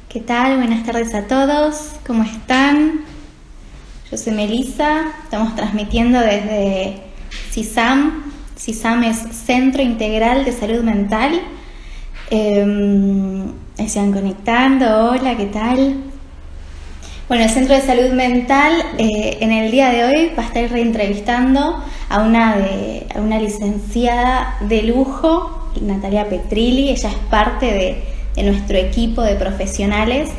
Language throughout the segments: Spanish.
¿Qué tal? Buenas tardes a todos. ¿Cómo están? Yo soy Melissa. Estamos transmitiendo desde CISAM. CISAM es Centro Integral de Salud Mental. Se van conectando. Hola, ¿qué tal? Bueno, el Centro de Salud Mental en el día de hoy va a estar reentrevistando a una licenciada de lujo, Natalia Petrilli. Ella es parte de nuestro equipo de profesionales.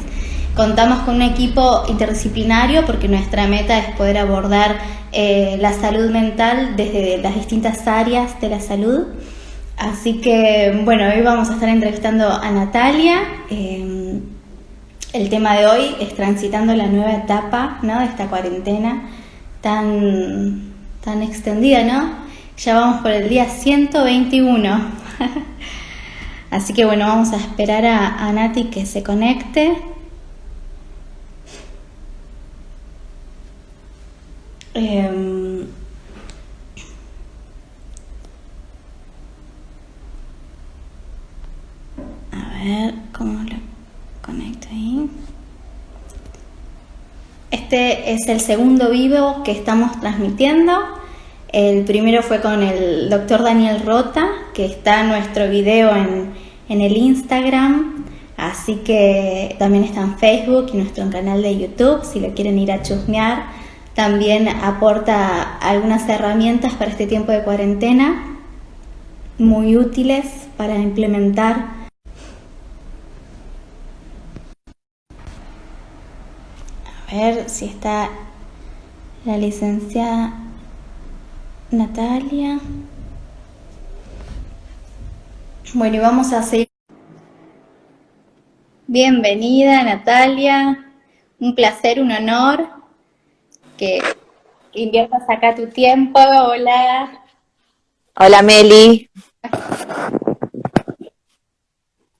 Contamos con un equipo interdisciplinario porque nuestra meta es poder abordar la salud mental desde las distintas áreas de la salud. Así que, bueno, hoy vamos a estar entrevistando a Natalia. El tema de hoy es transitando la nueva etapa, ¿no?, de esta cuarentena tan extendida, ¿no? Ya vamos por el día 121. Así que bueno, vamos a esperar a Nati que se conecte. A ver cómo lo conecto ahí. Este es el segundo vivo que estamos transmitiendo. El primero fue con el doctor Daniel Rota, que está en nuestro video en el Instagram, así que también está en Facebook y nuestro canal de YouTube, si lo quieren ir a chusmear. También aporta algunas herramientas para este tiempo de cuarentena, muy útiles para implementar. A ver si está la licenciada Natalia. Bueno, y vamos a seguir. Bienvenida, Natalia. Un placer, un honor que inviertas acá tu tiempo. Hola. Hola, Meli.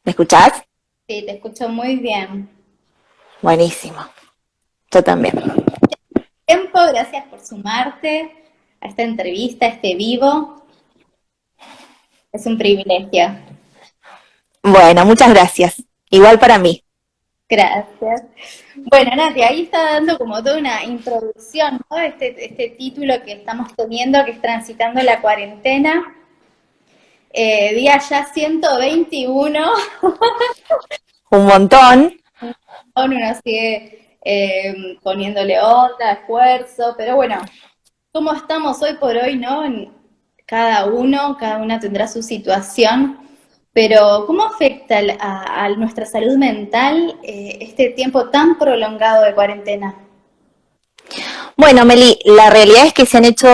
¿Me escuchás? Sí, te escucho muy bien. Buenísimo. Yo también. Tiempo, gracias por sumarte a esta entrevista, a este vivo. Es un privilegio. Bueno, muchas gracias. Igual para mí. Gracias. Bueno, Nati, ahí está dando como toda una introducción, ¿no? Este título que estamos teniendo, que es Transitando la Cuarentena. Día ya 121. Un montón. Uno sigue poniéndole onda, esfuerzo, pero bueno, ¿cómo estamos hoy por hoy, no? Cada una tendrá su situación, pero ¿cómo afecta a nuestra salud mental este tiempo tan prolongado de cuarentena? Bueno, Meli, la realidad es que se han hecho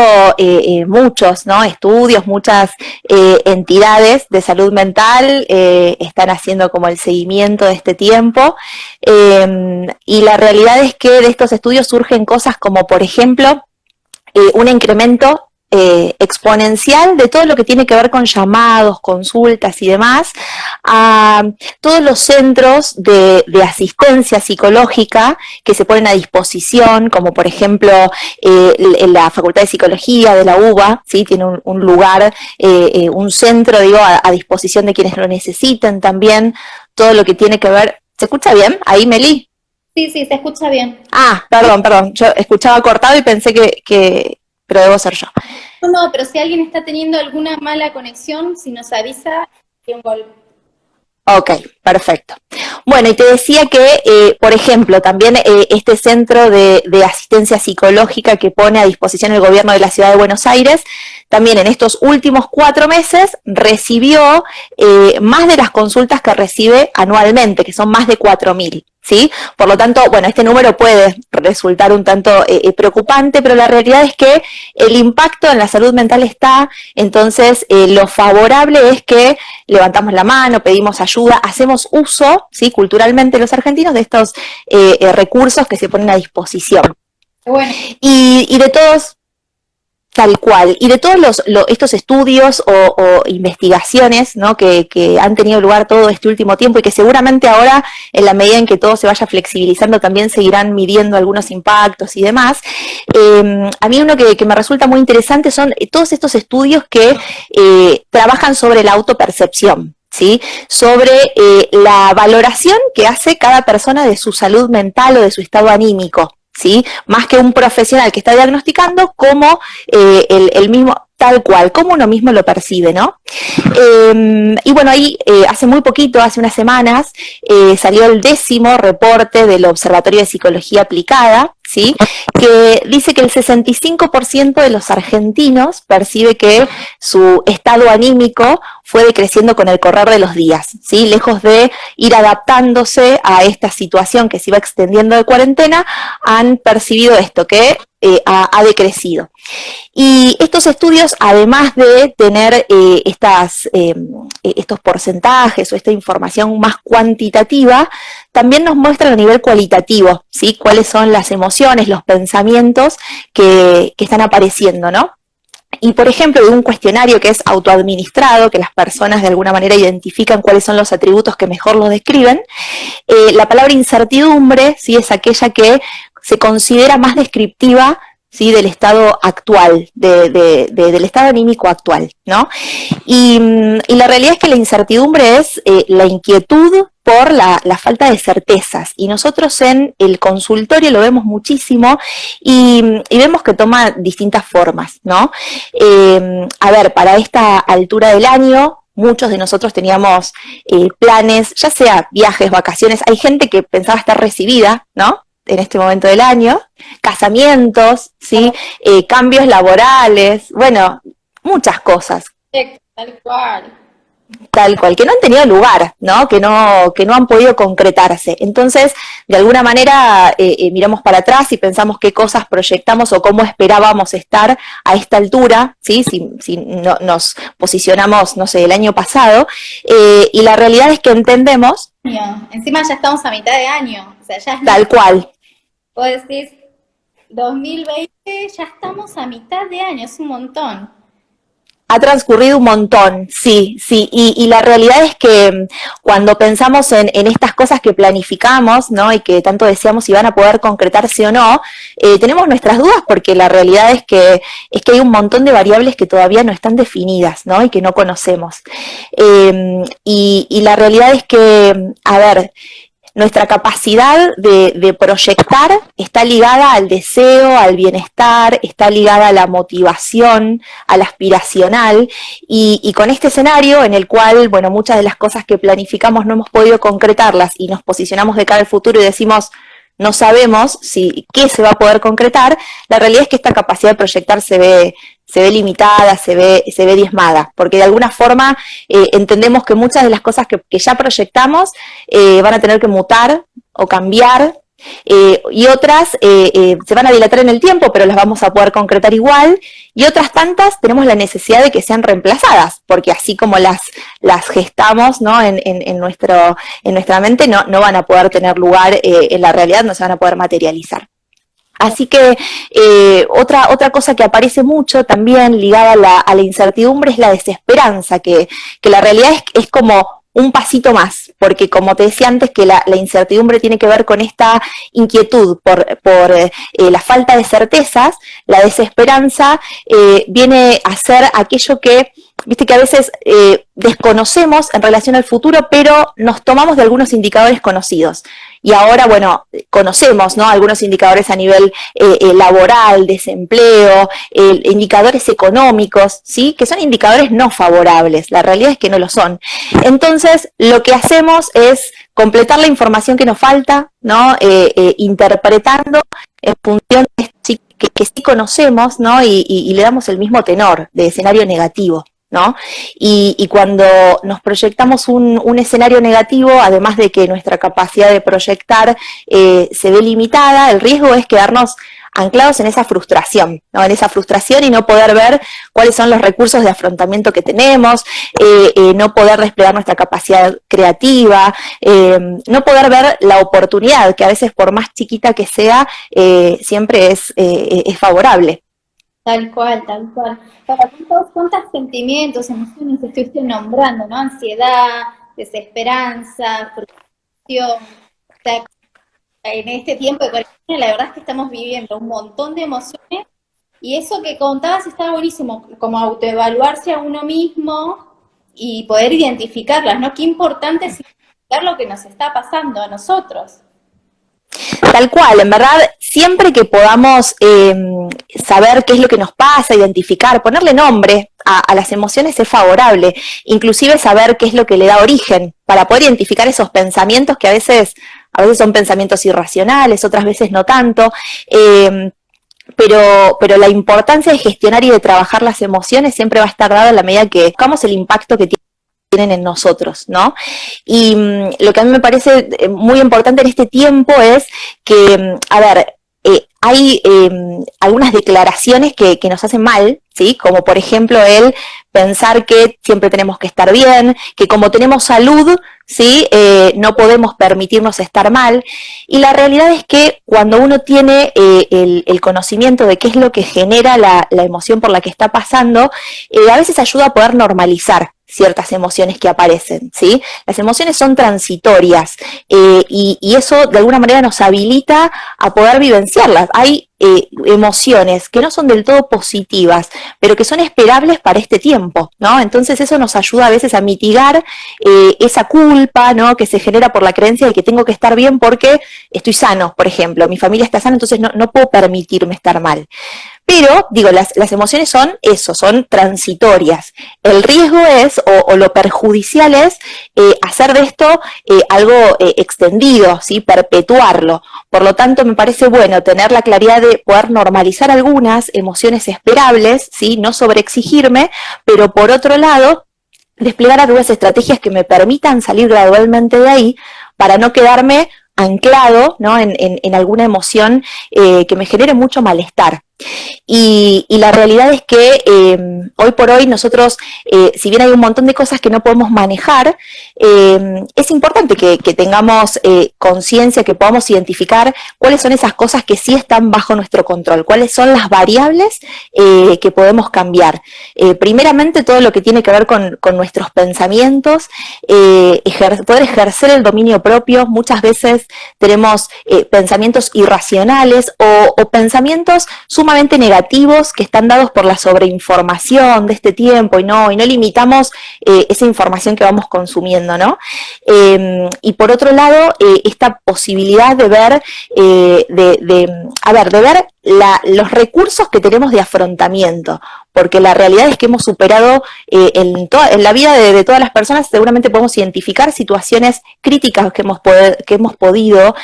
muchos, ¿no?, estudios, muchas entidades de salud mental están haciendo como el seguimiento de este tiempo, y la realidad es que de estos estudios surgen cosas como, por ejemplo, un incremento exponencial de todo lo que tiene que ver con llamados, consultas y demás, a todos los centros de asistencia psicológica que se ponen a disposición, como por ejemplo la Facultad de Psicología de la UBA, ¿sí?, tiene un lugar, un centro, digo, a disposición de quienes lo necesiten también, todo lo que tiene que ver. ¿Se escucha bien ahí, Meli? Sí, se escucha bien. Ah, perdón, yo escuchaba cortado y pensé pero debo ser yo. No, pero si alguien está teniendo alguna mala conexión, si nos avisa, Ok, perfecto. Bueno, y te decía que, por ejemplo, también este centro de asistencia psicológica que pone a disposición el gobierno de la Ciudad de Buenos Aires, también en estos últimos 4 meses recibió más de las consultas que recibe anualmente, que son más de 4.000. ¿Sí? Por lo tanto, bueno, este número puede resultar un tanto preocupante, pero la realidad es que el impacto en la salud mental está, entonces lo favorable es que levantamos la mano, pedimos ayuda, hacemos uso, ¿sí?, culturalmente los argentinos de estos recursos que se ponen a disposición. bueno. Y de todos... Tal cual. Y de todos estos estudios o investigaciones, ¿no?, que han tenido lugar todo este último tiempo y que seguramente ahora, en la medida en que todo se vaya flexibilizando, también seguirán midiendo algunos impactos y demás, a mí uno que me resulta muy interesante son todos estos estudios que trabajan sobre la autopercepción. ¿sí? Sobre la valoración que hace cada persona de su salud mental o de su estado anímico, ¿sí? Más que un profesional que está diagnosticando, como el mismo, tal cual, como uno mismo lo percibe, ¿no? Y bueno, ahí hace muy poquito, hace unas semanas, salió el 10º reporte del Observatorio de Psicología Aplicada, ¿sí? Que dice que el 65% de los argentinos percibe que su estado anímico fue decreciendo con el correr de los días, ¿sí? Lejos de ir adaptándose a esta situación que se iba extendiendo de cuarentena, han percibido esto, que ha decrecido. Y estos estudios, además de tener estos porcentajes o esta información más cuantitativa, también nos muestran a nivel cualitativo, ¿sí? Cuáles son las emociones, los pensamientos que están apareciendo, ¿no? Y, por ejemplo, de un cuestionario que es autoadministrado, que las personas de alguna manera identifican cuáles son los atributos que mejor los describen, la palabra incertidumbre, ¿sí? Es aquella que se considera más descriptiva, ¿sí? Del estado actual, del estado anímico actual, ¿no? Y la realidad es que la incertidumbre es la inquietud por la falta de certezas, y nosotros en el consultorio lo vemos muchísimo y vemos que toma distintas formas, ¿no? A ver, para esta altura del año, muchos de nosotros teníamos planes, ya sea viajes, vacaciones, hay gente que pensaba estar recibida, ¿no? En este momento del año, casamientos, ¿sí? Cambios laborales, bueno, muchas cosas. Tal cual. Tal cual, que no han tenido lugar, ¿no? Que no han podido concretarse. Entonces, de alguna manera, miramos para atrás y pensamos qué cosas proyectamos o cómo esperábamos estar a esta altura, ¿sí? Si no, nos posicionamos, no sé, el año pasado, y la realidad es que entendemos... Encima ya estamos a mitad de año, o sea, ya es... Tal cual. Vos decís, 2020, ya estamos a mitad de año, es un montón. Ha transcurrido un montón, sí, y la realidad es que cuando pensamos en estas cosas que planificamos, ¿no? Y que tanto deseamos si van a poder concretarse o no, tenemos nuestras dudas, porque la realidad es que hay un montón de variables que todavía no están definidas, ¿no? Y que no conocemos. Y la realidad es que, a ver, nuestra capacidad de proyectar está ligada al deseo, al bienestar, está ligada a la motivación, al aspiracional, y con este escenario en el cual, bueno, muchas de las cosas que planificamos no hemos podido concretarlas y nos posicionamos de cara al futuro y decimos, no sabemos qué se va a poder concretar, la realidad es que esta capacidad de proyectar se ve limitada, se ve diezmada, porque de alguna forma entendemos que muchas de las cosas que ya proyectamos van a tener que mutar o cambiar, y otras se van a dilatar en el tiempo, pero las vamos a poder concretar igual, y otras tantas tenemos la necesidad de que sean reemplazadas, porque así como las gestamos, ¿no? en nuestra mente, no van a poder tener lugar en la realidad, no se van a poder materializar. Así que otra cosa que aparece mucho también ligada a la incertidumbre es la desesperanza, que la realidad es como un pasito más, porque como te decía antes, que la incertidumbre tiene que ver con esta inquietud por la falta de certezas. La desesperanza viene a ser aquello que, viste, que a veces desconocemos en relación al futuro, pero nos tomamos de algunos indicadores conocidos. Y ahora, bueno, conocemos, ¿no? Algunos indicadores a nivel laboral, desempleo, indicadores económicos, ¿sí? Que son indicadores no favorables. La realidad es que no lo son. Entonces, lo que hacemos es completar la información que nos falta, ¿no? Interpretando en función de esto que sí conocemos, ¿no? Y le damos el mismo tenor de escenario negativo, ¿no? Y cuando nos proyectamos un escenario negativo, además de que nuestra capacidad de proyectar se ve limitada, el riesgo es quedarnos anclados en esa frustración, ¿no? En esa frustración y no poder ver cuáles son los recursos de afrontamiento que tenemos, no poder desplegar nuestra capacidad creativa, no poder ver la oportunidad, que a veces por más chiquita que sea, siempre es favorable. Tal cual, tal cual. Para ¿cuántos sentimientos, emociones estuviste nombrando, ¿no? Ansiedad, desesperanza, frustración. O sea, en este tiempo de cuarentena, la verdad es que estamos viviendo un montón de emociones, y eso que contabas estaba buenísimo, como autoevaluarse a uno mismo y poder identificarlas, ¿no? Qué importante es identificar lo que nos está pasando a nosotros. Tal cual, en verdad, siempre que podamos saber qué es lo que nos pasa, identificar, ponerle nombre a las emociones es favorable, inclusive saber qué es lo que le da origen, para poder identificar esos pensamientos que a veces son pensamientos irracionales, otras veces no tanto, pero la importancia de gestionar y de trabajar las emociones siempre va a estar dada en la medida que buscamos el impacto que tienen en nosotros, ¿no? Y lo que a mí me parece muy importante en este tiempo es que, a ver, hay algunas declaraciones que nos hacen mal, ¿sí? Como por ejemplo el pensar que siempre tenemos que estar bien, que como tenemos salud, ¿sí? No podemos permitirnos estar mal. Y la realidad es que cuando uno tiene el conocimiento de qué es lo que genera la emoción por la que está pasando, a veces ayuda a poder normalizar ciertas emociones que aparecen, ¿sí? Las emociones son transitorias y eso de alguna manera nos habilita a poder vivenciarlas. Hay emociones que no son del todo positivas, pero que son esperables para este tiempo, ¿no? Entonces eso nos ayuda a veces a mitigar esa culpa, ¿no? Que se genera por la creencia de que tengo que estar bien porque estoy sano, por ejemplo, mi familia está sana, entonces no puedo permitirme estar mal. Pero, digo, las emociones son eso, son transitorias. El riesgo es, o lo perjudicial es, hacer de esto algo extendido, ¿sí? Perpetuarlo. Por lo tanto, me parece bueno tener la claridad de poder normalizar algunas emociones esperables, ¿sí? No sobreexigirme, pero por otro lado, desplegar algunas estrategias que me permitan salir gradualmente de ahí para no quedarme anclado, ¿no? en alguna emoción que me genere mucho malestar. Y la realidad es que hoy por hoy nosotros, si bien hay un montón de cosas que no podemos manejar, es importante que tengamos conciencia, que podamos identificar cuáles son esas cosas que sí están bajo nuestro control, cuáles son las variables que podemos cambiar. Primeramente todo lo que tiene que ver con nuestros pensamientos, poder ejercer el dominio propio. Muchas veces tenemos pensamientos irracionales o pensamientos sumamente negativos que están dados por la sobreinformación de este tiempo y no limitamos esa información que vamos consumiendo, ¿no? Y por otro lado, esta posibilidad de ver, de ver los recursos que tenemos de afrontamiento, porque la realidad es que hemos superado en la vida de todas las personas, seguramente podemos identificar situaciones críticas que hemos podido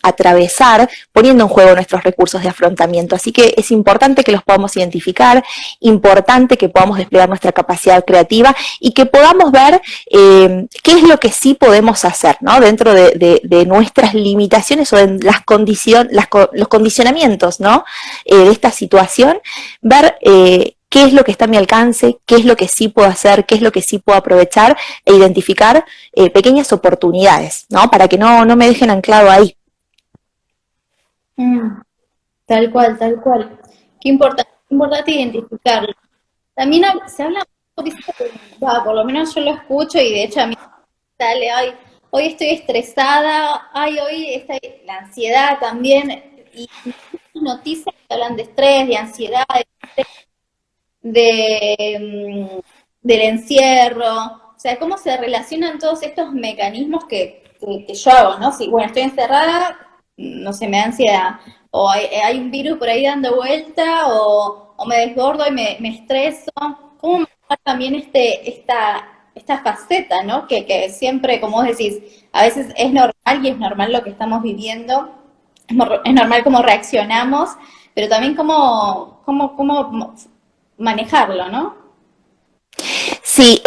atravesar poniendo en juego nuestros recursos de afrontamiento. Así que es importante que los podamos identificar, importante que podamos desplegar nuestra capacidad creativa y que podamos ver qué es lo que sí podemos hacer, ¿no? Dentro de nuestras limitaciones o de los condicionamientos, ¿no? De esta situación, ver qué es lo que está a mi alcance, qué es lo que sí puedo hacer, qué es lo que sí puedo aprovechar e identificar pequeñas oportunidades, ¿no? Para que no me dejen anclado ahí. Tal cual, tal cual. Qué importante identificarlo. También se habla mucho, ¿viste? Por lo menos yo lo escucho y de hecho a mí sale, ay, hoy estoy estresada, ay, hoy está la ansiedad también, y noticias que hablan de estrés, de ansiedad, del encierro, o sea, cómo se relacionan todos estos mecanismos que yo hago, ¿no? Si, bueno, estoy encerrada, no sé, me da ansiedad, o hay un virus por ahí dando vuelta, o me desbordo y me estreso. ¿Cómo manejar también esta faceta, ¿no? Que siempre, como vos decís, a veces es normal y es normal lo que estamos viviendo, es normal cómo reaccionamos, pero también cómo manejarlo, ¿no? Sí,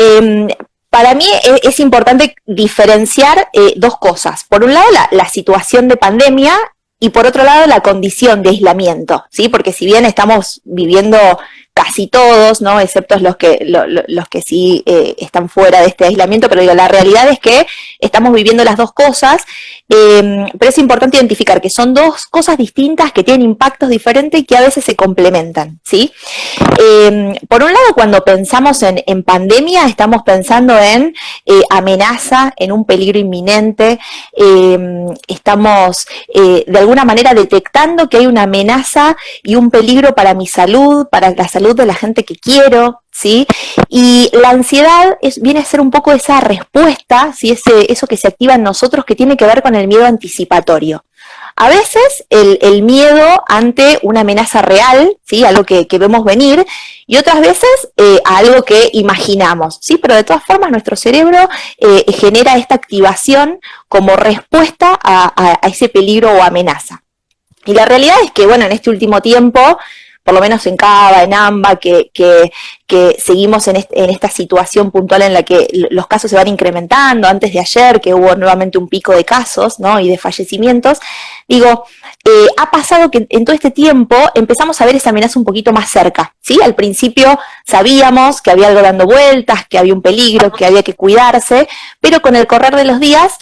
para mí es importante diferenciar dos cosas. Por un lado, la situación de pandemia y por otro lado, la condición de aislamiento, ¿sí? Porque si bien estamos viviendo casi todos, ¿no? Excepto los que sí están fuera de este aislamiento, pero digo, la realidad es que estamos viviendo las dos cosas, pero es importante identificar que son dos cosas distintas que tienen impactos diferentes y que a veces se complementan, ¿sí? Por un lado, cuando pensamos en pandemia, estamos pensando en amenaza, en un peligro inminente, estamos de alguna manera detectando que hay una amenaza y un peligro para mi salud, para la salud salud de la gente que quiero, ¿sí? Y la ansiedad viene a ser un poco esa respuesta, ¿sí? Eso que se activa en nosotros que tiene que ver con el miedo anticipatorio. A veces el miedo ante una amenaza real, ¿sí? Algo que vemos venir, y otras veces a algo que imaginamos, ¿sí? Pero de todas formas nuestro cerebro genera esta activación como respuesta a ese peligro o amenaza. Y la realidad es que, bueno, en este último tiempo, por lo menos en Cava, en AMBA, que seguimos en esta situación puntual en la que los casos se van incrementando, antes de ayer que hubo nuevamente un pico de casos, ¿no? Y de fallecimientos, digo, ha pasado que en todo este tiempo empezamos a ver esa amenaza un poquito más cerca, ¿sí? Al principio sabíamos que había algo dando vueltas, que había un peligro, que había que cuidarse, pero con el correr de los días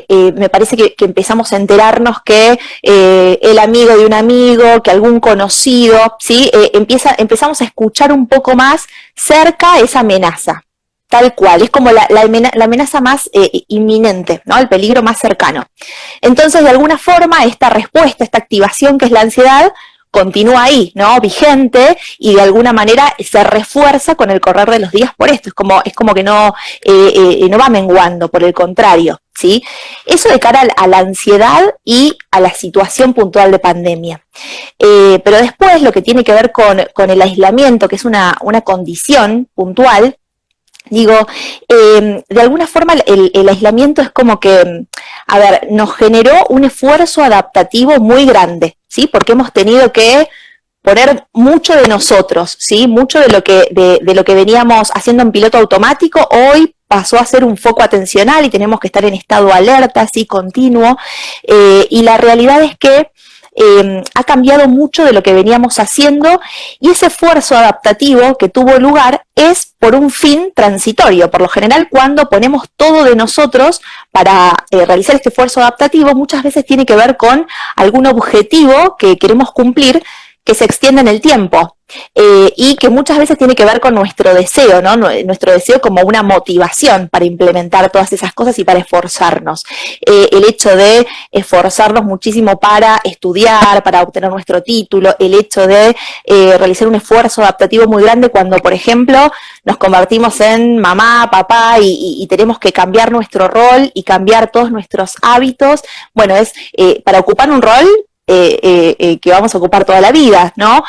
me parece que empezamos a enterarnos que el amigo de un amigo, que algún conocido, ¿sí? Empezamos a escuchar un poco más cerca esa amenaza. Tal cual, es como la amenaza más inminente, ¿no? El peligro más cercano. Entonces, de alguna forma, esta respuesta, esta activación que es la ansiedad, continúa ahí, ¿no? Vigente, y de alguna manera se refuerza con el correr de los días por esto. Es como que no va menguando, por el contrario, ¿sí? Eso de cara a la ansiedad y a la situación puntual de pandemia. Pero después, lo que tiene que ver con el aislamiento, que es una condición puntual, digo, de alguna forma el aislamiento es como que, a ver, nos generó un esfuerzo adaptativo muy grande, ¿sí? Porque hemos tenido que poner mucho de nosotros, ¿sí? Mucho de lo que veníamos haciendo en piloto automático, hoy pasó a ser un foco atencional y tenemos que estar en estado alerta, ¿sí? Continuo, y la realidad es que ha cambiado mucho de lo que veníamos haciendo, y ese esfuerzo adaptativo que tuvo lugar es por un fin transitorio. Por lo general, cuando ponemos todo de nosotros para realizar este esfuerzo adaptativo, muchas veces tiene que ver con algún objetivo que queremos cumplir, que se extiende en el tiempo, y que muchas veces tiene que ver con nuestro deseo, ¿no? Nuestro deseo como una motivación para implementar todas esas cosas y para esforzarnos. El hecho de esforzarnos muchísimo para estudiar, para obtener nuestro título, el hecho de realizar un esfuerzo adaptativo muy grande cuando, por ejemplo, nos convertimos en mamá, papá y tenemos que cambiar nuestro rol y cambiar todos nuestros hábitos. Bueno, es para ocupar un rol que vamos a ocupar toda la vida, ¿no?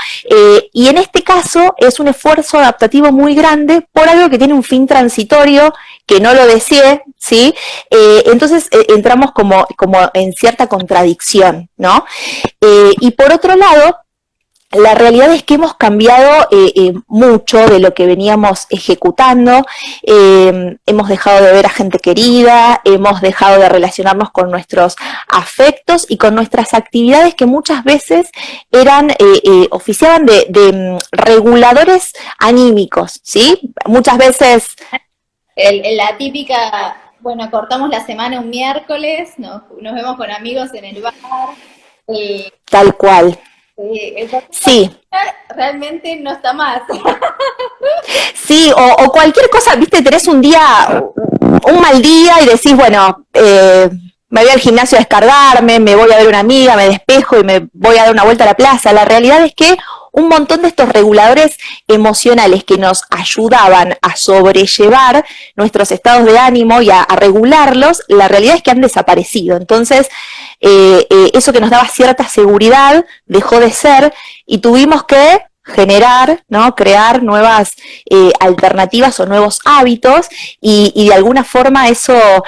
Y en este caso es un esfuerzo adaptativo muy grande por algo que tiene un fin transitorio, que no lo deseé, ¿sí? Entonces entramos como en cierta contradicción, ¿no? Y por otro lado, la realidad es que hemos cambiado mucho de lo que veníamos ejecutando, hemos dejado de ver a gente querida, hemos dejado de relacionarnos con nuestros afectos y con nuestras actividades que muchas veces oficiaban de reguladores anímicos, ¿sí? Muchas veces... La típica, bueno, cortamos la semana un miércoles, nos vemos con amigos en el bar. Tal cual. Sí. Realmente no está más. Sí, o cualquier cosa, viste, tenés un mal día y decís, bueno, me voy al gimnasio a descargarme, me voy a ver una amiga, me despejo y me voy a dar una vuelta a la plaza. La realidad es que un montón de estos reguladores emocionales que nos ayudaban a sobrellevar nuestros estados de ánimo y a regularlos, la realidad es que han desaparecido. Entonces, eso que nos daba cierta seguridad dejó de ser y tuvimos que generar, ¿no? Crear nuevas alternativas o nuevos hábitos y de alguna forma eso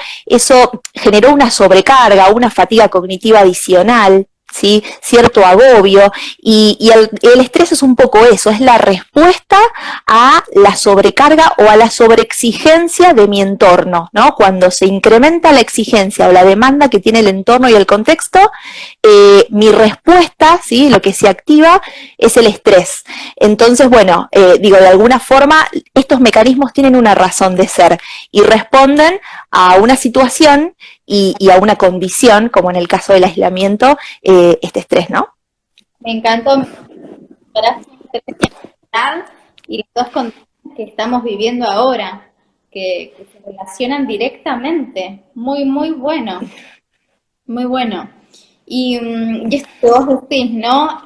generó una sobrecarga, una fatiga cognitiva adicional, ¿sí? Cierto agobio, y el estrés es un poco eso, es la respuesta a la sobrecarga o a la sobreexigencia de mi entorno, ¿no? Cuando se incrementa la exigencia o la demanda que tiene el entorno y el contexto, mi respuesta, ¿sí? Lo que se activa es el estrés. Entonces, bueno, digo, de alguna forma estos mecanismos tienen una razón de ser y responden a una situación y a una condición, como en el caso del aislamiento, este estrés, ¿no? Me encantó. Y las dos condiciones que estamos viviendo ahora, que se relacionan directamente. Muy, muy bueno. Muy bueno. Y esto que vos decís, ¿no?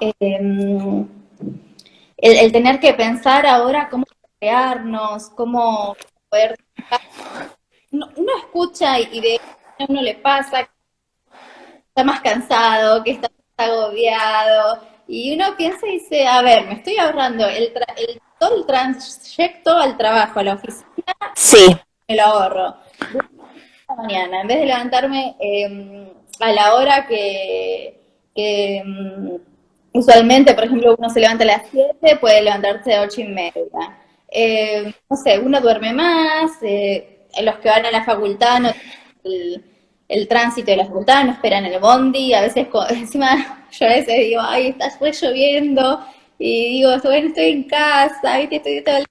el tener que pensar ahora cómo crearnos, cómo poder... Uno escucha y de a uno le pasa que está más cansado, que está más agobiado, y uno piensa y dice, a ver, me estoy ahorrando todo el trayecto al trabajo, a la oficina, Sí, me lo ahorro. La mañana, en vez de levantarme a la hora que usualmente, por ejemplo, uno se levanta a las 7, puede levantarse a 8:30. No sé, uno duerme más, los que van a la facultad no el tránsito de la facultad, no esperan el bondi, a veces, encima, yo a veces digo, ay, está fue lloviendo, y digo, bueno, estoy en casa, ¿viste? Estoy todo el...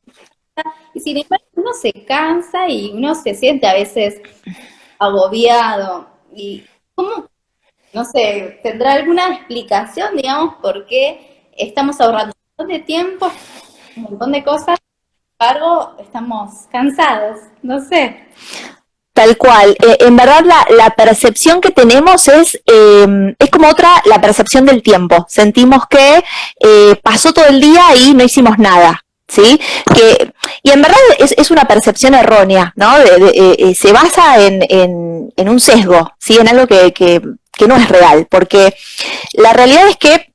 Y sin embargo, uno se cansa y uno se siente a veces agobiado. ¿Y cómo, no sé, tendrá alguna explicación, digamos, por qué estamos ahorrando un montón de tiempo, un montón de cosas, sin embargo, estamos cansados? No sé. tal cual. En verdad la percepción que tenemos es como la percepción del tiempo. Sentimos que pasó todo el día y no hicimos nada. ¿Sí? Y en verdad es una percepción errónea, ¿no? Se basa en un sesgo, ¿sí? En algo que no es real, porque la realidad es que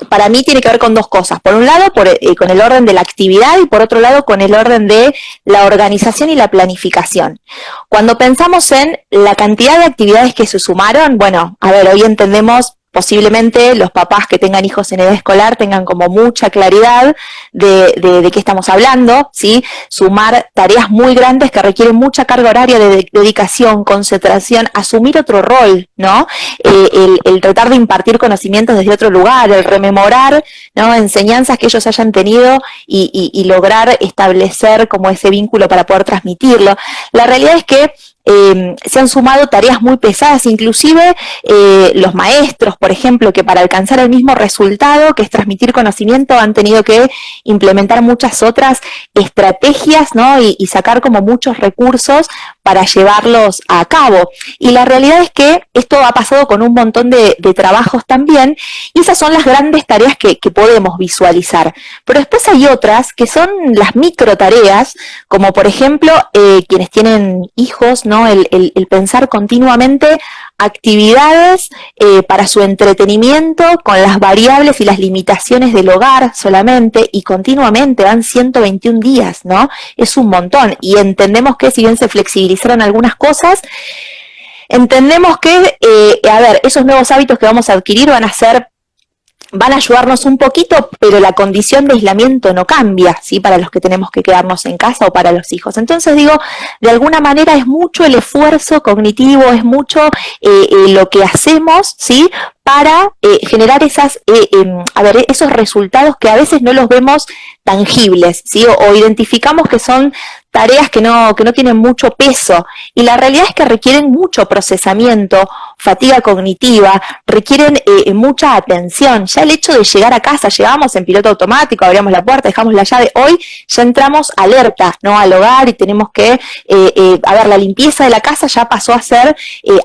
para mí tiene que ver con dos cosas. Por un lado, con el orden de la actividad y por otro lado, con el orden de la organización y la planificación. Cuando pensamos en la cantidad de actividades que se sumaron, bueno, a ver, hoy entendemos posiblemente los papás que tengan hijos en edad escolar tengan como mucha claridad de qué estamos hablando, ¿sí? Sumar tareas muy grandes que requieren mucha carga horaria de dedicación, concentración, asumir otro rol, ¿no? El tratar de impartir conocimientos desde otro lugar, el rememorar, ¿no? Enseñanzas que ellos hayan tenido y lograr establecer como ese vínculo para poder transmitirlo. La realidad es que se han sumado tareas muy pesadas, inclusive los maestros, por ejemplo, que para alcanzar el mismo resultado, que es transmitir conocimiento, han tenido que implementar muchas otras estrategias, ¿no? Y sacar como muchos recursos para llevarlos a cabo. Y la realidad es que esto ha pasado con un montón de trabajos también, y esas son las grandes tareas que podemos visualizar. Pero después hay otras que son las micro tareas, como por ejemplo quienes tienen hijos, ¿no? El pensar continuamente actividades para su entretenimiento con las variables y las limitaciones del hogar solamente, y continuamente van 121 días, ¿no? Es un montón, y entendemos que si bien se flexibilizaron algunas cosas, entendemos que, a ver, esos nuevos hábitos que vamos a adquirir van a ayudarnos un poquito, pero la condición de aislamiento no cambia, ¿sí? Para los que tenemos que quedarnos en casa o para los hijos. Entonces digo, de alguna manera es mucho el esfuerzo cognitivo, es mucho lo que hacemos, ¿sí? Para generar esos resultados que a veces no los vemos tangibles, ¿sí? O identificamos que son tareas que no tienen mucho peso, y la realidad es que requieren mucho procesamiento, fatiga cognitiva, requieren mucha atención. Ya el hecho de llegar a casa, llegamos en piloto automático, abrimos la puerta, dejamos la llave, hoy ya entramos alerta, ¿no? Al hogar, y tenemos que, la limpieza de la casa ya pasó a ser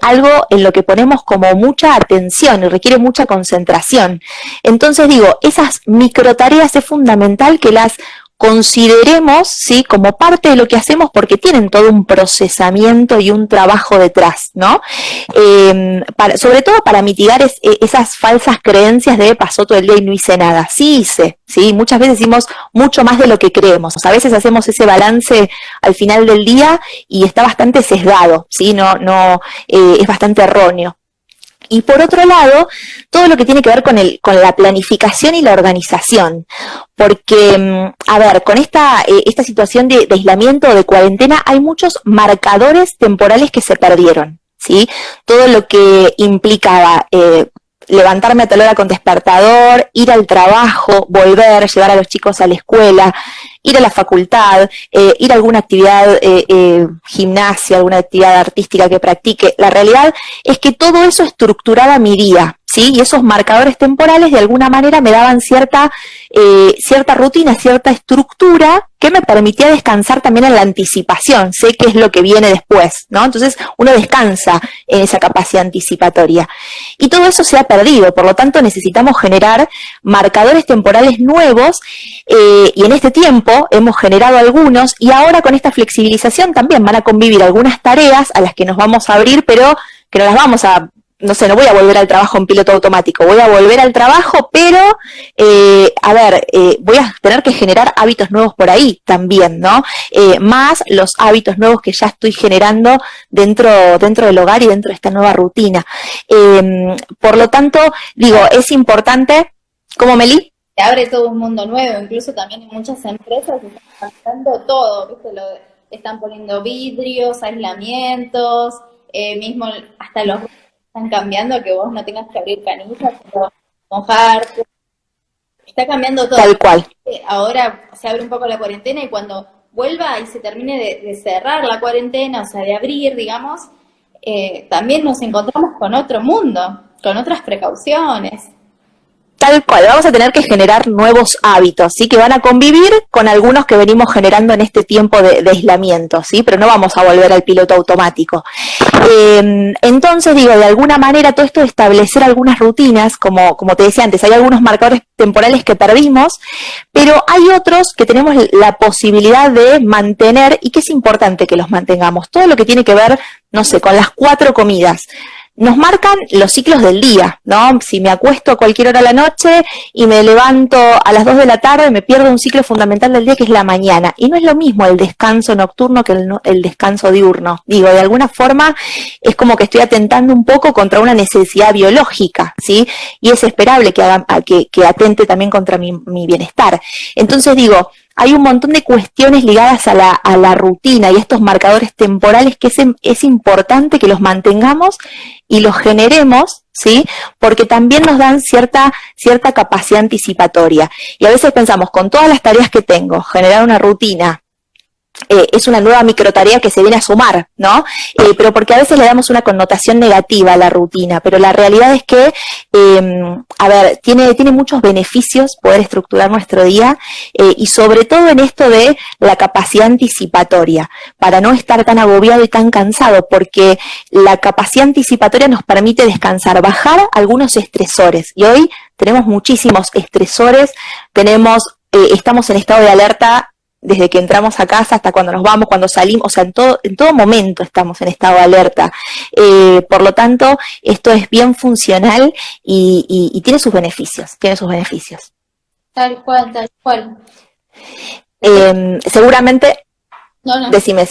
algo en lo que ponemos como mucha atención y requiere mucha concentración. Entonces digo, esas microtareas es fundamental que las consideremos, ¿sí? Como parte de lo que hacemos, porque tienen todo un procesamiento y un trabajo detrás, ¿no? Sobre todo para mitigar esas falsas creencias de pasó todo el día y no hice nada. Sí hice, ¿sí? Muchas veces hicimos mucho más de lo que creemos. O sea, a veces hacemos ese balance al final del día y está bastante sesgado, ¿sí? Es bastante erróneo. Y por otro lado, todo lo que tiene que ver con la planificación y la organización. Porque, a ver, con esta situación de aislamiento o de cuarentena, hay muchos marcadores temporales que se perdieron, ¿sí? Todo lo que implicaba levantarme a tal hora con despertador, ir al trabajo, volver, llevar a los chicos a la escuela, ir a la facultad, ir a alguna actividad, gimnasia, alguna actividad artística que practique. La realidad es que todo eso estructuraba mi día, ¿sí? Y esos marcadores temporales de alguna manera me daban cierta rutina, cierta estructura que me permitía descansar también en la anticipación, sé qué es lo que viene después, ¿no? Entonces uno descansa en esa capacidad anticipatoria. Y todo eso se ha perdido, por lo tanto necesitamos generar marcadores temporales nuevos, y en este tiempo hemos generado algunos, y ahora con esta flexibilización también van a convivir algunas tareas a las que nos vamos a abrir, pero que no las vamos a, no sé, no voy a volver al trabajo en piloto automático, voy a volver al trabajo, pero, voy a tener que generar hábitos nuevos por ahí también, ¿no? Más los hábitos nuevos que ya estoy generando dentro del hogar y dentro de esta nueva rutina. Por lo tanto, digo, es importante, ¿cómo, Meli? Se abre todo un mundo nuevo, incluso también en muchas empresas están cambiando todo, ¿viste? Están poniendo vidrios, aislamientos, mismo hasta los están cambiando, que vos no tengas que abrir canillas, pero mojarte. Está cambiando todo. Tal cual. Ahora se abre un poco la cuarentena y cuando vuelva y se termine de cerrar la cuarentena, o sea, de abrir, digamos, también nos encontramos con otro mundo, con otras precauciones. Tal cual, vamos a tener que generar nuevos hábitos, ¿sí? Que van a convivir con algunos que venimos generando en este tiempo de aislamiento, ¿sí? Pero no vamos a volver al piloto automático. Entonces, digo, de alguna manera todo esto de establecer algunas rutinas, como te decía antes, hay algunos marcadores temporales que perdimos, pero hay otros que tenemos la posibilidad de mantener y que es importante que los mantengamos. Todo lo que tiene que ver, no sé, con las 4 comidas. Nos marcan los ciclos del día, ¿no? Si me acuesto a cualquier hora de la noche y me levanto a las 2 de la tarde, me pierdo un ciclo fundamental del día que es la mañana. Y no es lo mismo el descanso nocturno que el descanso diurno. Digo, de alguna forma es como que estoy atentando un poco contra una necesidad biológica, ¿sí? Y es esperable que atente también contra mi bienestar. Entonces digo, hay un montón de cuestiones ligadas a la rutina y estos marcadores temporales que es importante que los mantengamos y los generemos, ¿sí? Porque también nos dan cierta capacidad anticipatoria. Y a veces pensamos, con todas las tareas que tengo, generar una rutina, es una nueva microtarea que se viene a sumar, ¿no? Pero porque a veces le damos una connotación negativa a la rutina, pero la realidad es que, tiene muchos beneficios poder estructurar nuestro día, y sobre todo en esto de la capacidad anticipatoria, para no estar tan agobiado y tan cansado, porque la capacidad anticipatoria nos permite descansar, bajar algunos estresores, y hoy tenemos muchísimos estresores, estamos en estado de alerta desde que entramos a casa hasta cuando nos vamos, cuando salimos, o sea, en todo momento estamos en estado de alerta. Por lo tanto, esto es bien funcional y tiene sus beneficios, Tal cual, tal cual. Seguramente, No. decime.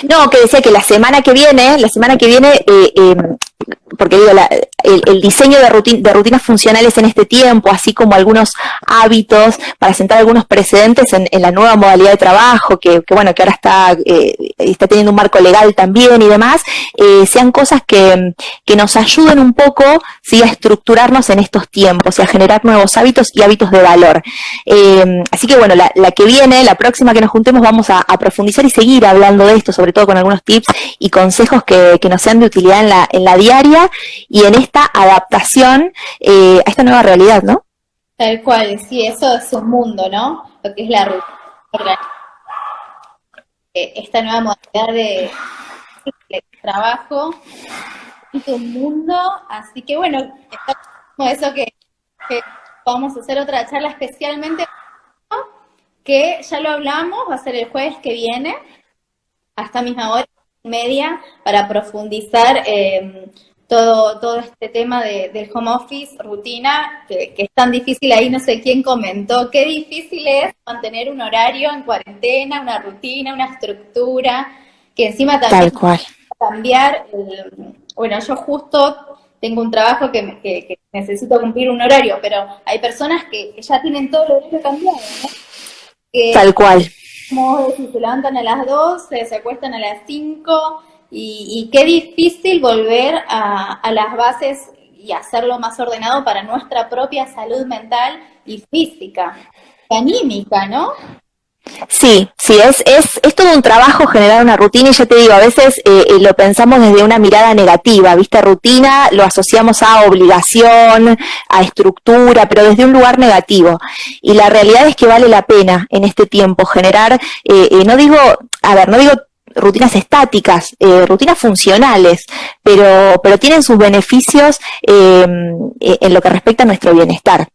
No, que decía que la semana que viene, porque digo, el diseño de rutinas funcionales en este tiempo, así como algunos hábitos para sentar algunos precedentes en la nueva modalidad de trabajo, que ahora está teniendo un marco legal también y demás, sean cosas que nos ayuden un poco, ¿sí? A estructurarnos en estos tiempos y a generar nuevos hábitos y hábitos de valor. Así que bueno, la que viene, la próxima que nos juntemos, vamos a profundizar y seguir hablando de esto, sobre todo con algunos tips y consejos que nos sean de utilidad en la diaria y en esta adaptación a esta nueva realidad, ¿no? Tal cual, sí, eso es un mundo, ¿no? Lo que es la rutina, esta nueva modalidad de trabajo, es un mundo, así que bueno, está como eso que vamos a hacer otra charla especialmente, ¿no? Que ya lo hablamos, va a ser el jueves que viene, hasta misma hora y media, para profundizar todo este tema del home office, rutina, que es tan difícil. Ahí no sé quién comentó, qué difícil es mantener un horario en cuarentena, una rutina, una estructura, que encima también Tal cual. cambiar. Bueno, yo justo tengo un trabajo que necesito cumplir un horario, pero hay personas que ya tienen todo el horario cambiado, ¿no? Tal cual. Como si se levantan a las 12, se acuestan a las 5, y qué difícil volver a las bases y hacerlo más ordenado para nuestra propia salud mental y física, y anímica, ¿no? Sí, sí, es todo un trabajo generar una rutina y ya te digo, a veces lo pensamos desde una mirada negativa, ¿viste? Rutina lo asociamos a obligación, a estructura, pero desde un lugar negativo. Y la realidad es que vale la pena en este tiempo generar, no digo rutinas estáticas, rutinas funcionales, pero tienen sus beneficios en lo que respecta a nuestro bienestar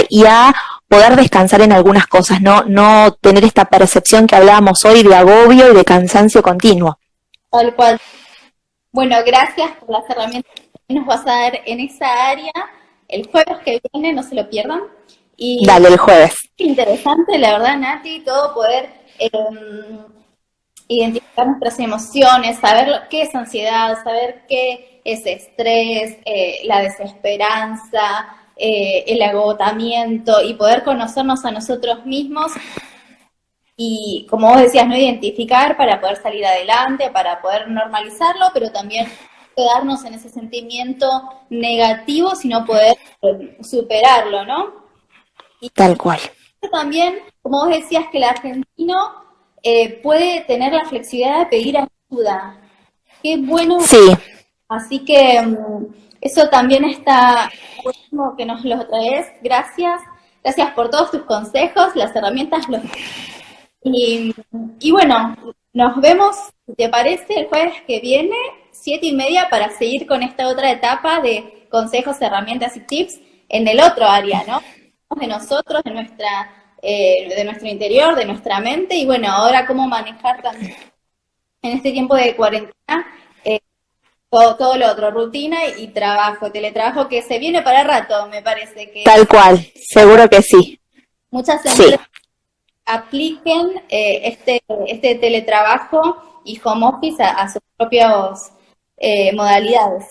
y a poder descansar en algunas cosas, no tener esta percepción que hablábamos hoy de agobio y de cansancio continuo. Tal cual. Bueno, gracias por las herramientas que nos vas a dar en esa área. El jueves que viene, no se lo pierdan. Y dale, el jueves. Interesante, la verdad, Nati, todo poder identificar nuestras emociones, saber qué es ansiedad, saber qué es estrés, la desesperanza, el agotamiento y poder conocernos a nosotros mismos y, como vos decías, no identificar para poder salir adelante, para poder normalizarlo, pero también quedarnos en ese sentimiento negativo, sino poder superarlo, ¿no? Y tal cual. También, como vos decías, que el argentino puede tener la flexibilidad de pedir ayuda. Qué bueno. Sí. Así que eso también está buenísimo que nos lo traes. Gracias. Gracias por todos tus consejos, las herramientas. Y bueno, nos vemos, si te parece, el jueves que viene, 7:30, para seguir con esta otra etapa de consejos, herramientas y tips en el otro área, ¿no? De nosotros, de nuestro interior, de nuestra mente, y bueno, ahora cómo manejar también en este tiempo de cuarentena todo lo otro, rutina y trabajo, teletrabajo, que se viene para rato, me parece que... Tal cual, seguro que sí. Muchas empresas apliquen este teletrabajo y home office a sus propias modalidades.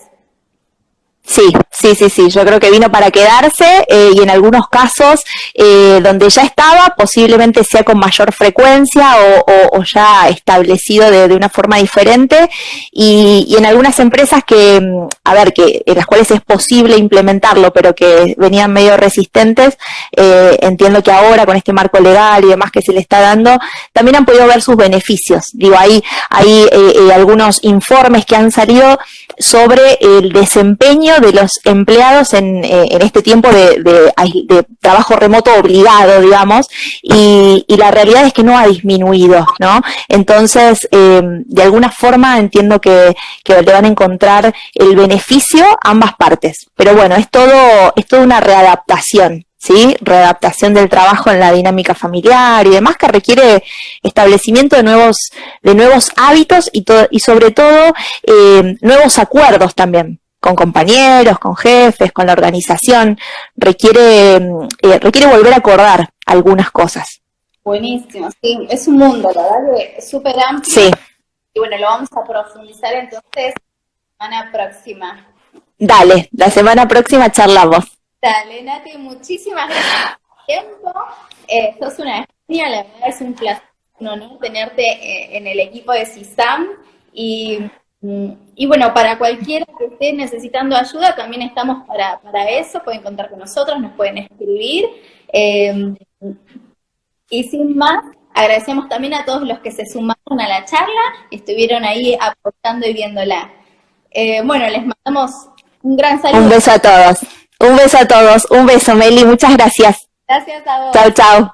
Sí, yo creo que vino para quedarse y en algunos casos donde ya estaba, posiblemente sea con mayor frecuencia o ya establecido de una forma diferente y en algunas empresas que, en las cuales es posible implementarlo, pero que venían medio resistentes, entiendo que ahora con este marco legal y demás que se le está dando, también han podido ver sus beneficios. Digo, hay algunos informes que han salido sobre el desempeño de los empleados en este tiempo de trabajo remoto obligado, digamos, y la realidad es que no ha disminuido, ¿no? Entonces, de alguna forma entiendo que le van a encontrar el beneficio a ambas partes. Pero bueno, es todo una readaptación. ¿Sí? Readaptación del trabajo en la dinámica familiar y demás, que requiere establecimiento de nuevos hábitos y sobre todo nuevos acuerdos también con compañeros, con jefes, con la organización. Requiere volver a acordar algunas cosas. Buenísimo, sí, es un mundo, la verdad que es súper amplio. Sí. Y bueno, lo vamos a profundizar entonces la semana próxima. Dale, la semana próxima charlamos. Dale, Nati, muchísimas gracias por tu tiempo. Sos una genia, la verdad es un placer, un honor tenerte en el equipo de CISAM. Y bueno, para cualquiera que esté necesitando ayuda, también estamos para eso, pueden contar con nosotros, nos pueden escribir. Y sin más, agradecemos también a todos los que se sumaron a la charla, estuvieron ahí aportando y viéndola. Bueno, les mandamos un gran saludo. Un beso a todos. Un beso, Meli, muchas gracias. Gracias a vos. Chau, chau.